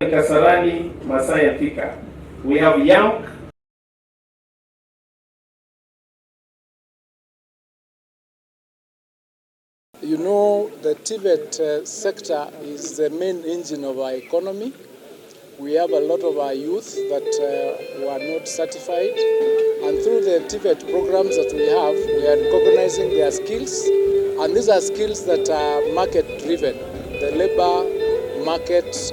Kasarani, Masai Thika. We have young. You know, the TVET sector is the main engine of our economy. We have a lot of our youth that were not certified, and through the TVET programs that we are recognizing their skills, and these are skills that are market-driven. The labor market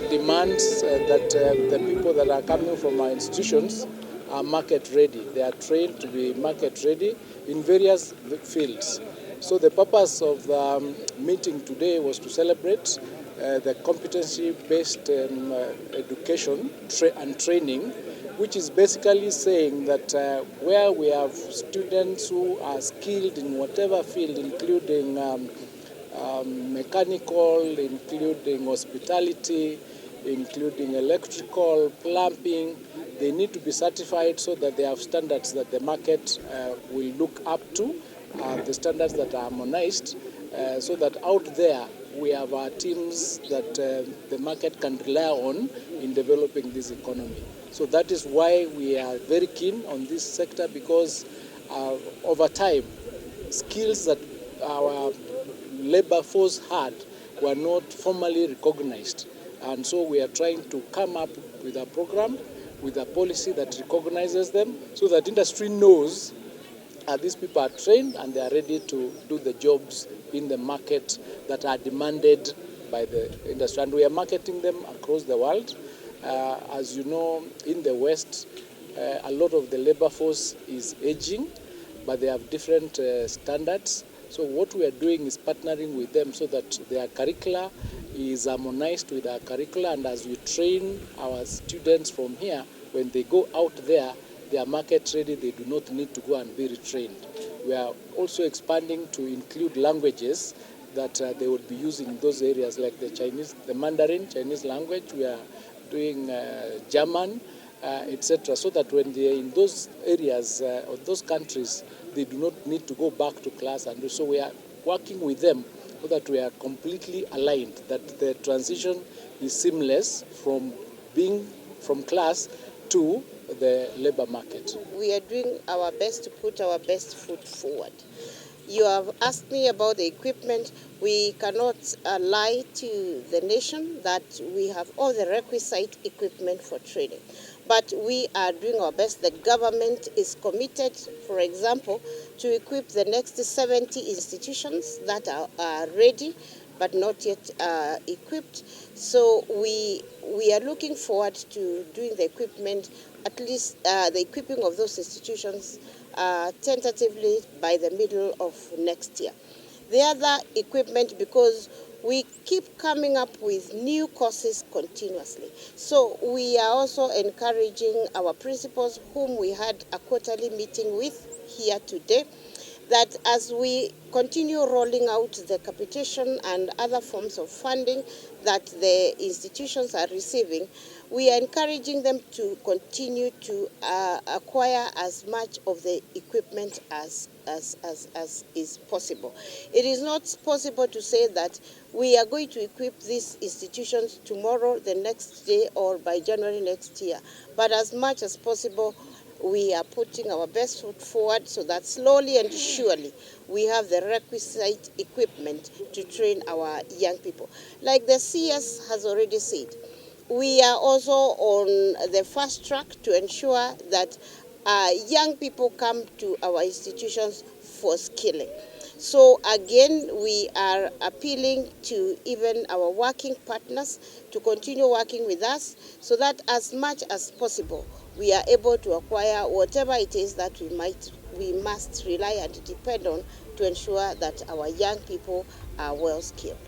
demands that the people that are coming from our institutions are market-ready. They are trained to be market-ready in various fields. So the purpose of the meeting today was to celebrate the competency-based education and training, which is basically saying that where we have students who are skilled in whatever field, including mechanical, including hospitality, including electrical, plumbing, they need to be certified so that they have standards that the market will look up to, the standards that are harmonized, so that out there we have our teams that the market can rely on in developing this economy. So that is why we are very keen on this sector, because over time, skills that our labor force had were not formally recognized. And so we are trying to come up with a program, with a policy that recognizes them, so that industry knows these people are trained and they are ready to do the jobs in the market that are demanded by the industry. And we are marketing them across the world. As you know, in the West, a lot of the labor force is aging, but they have different standards. So what we are doing is partnering with them so that their curricula is harmonized with our curricula, and as we train our students from here, when they go out there, they are market ready, they do not need to go and be retrained. We are also expanding to include languages that they would be using in those areas, like the Mandarin, Chinese language. We are doing German, etc., so that when they are in those areas or those countries, they do not need to go back to class. And so we are working with them so that we are completely aligned, that the transition is seamless from being from class to the labor market. We are doing our best to put our best foot forward. You have asked me about the equipment. We cannot lie to the nation that we have all the requisite equipment for training. But we are doing our best. The government is committed, for example, to equip the next 70 institutions that are ready but not yet equipped. So we are looking forward to doing the equipment, at least the equipping of those institutions tentatively by the middle of next year. The other equipment, because we keep coming up with new courses continuously. So we are also encouraging our principals, whom we had a quarterly meeting with here today, that as we continue rolling out the capitation and other forms of funding that the institutions are receiving, we are encouraging them to continue to acquire as much of the equipment as is possible. It is not possible to say that we are going to equip these institutions tomorrow, the next day, or by January next year. But as much as possible, we are putting our best foot forward so that slowly and surely we have the requisite equipment to train our young people. Like the CS has already said, we are also on the fast track to ensure that young people come to our institutions for skilling. So again, we are appealing to even our working partners to continue working with us so that as much as possible, we are able to acquire whatever it is that we must rely and depend on to ensure that our young people are well skilled.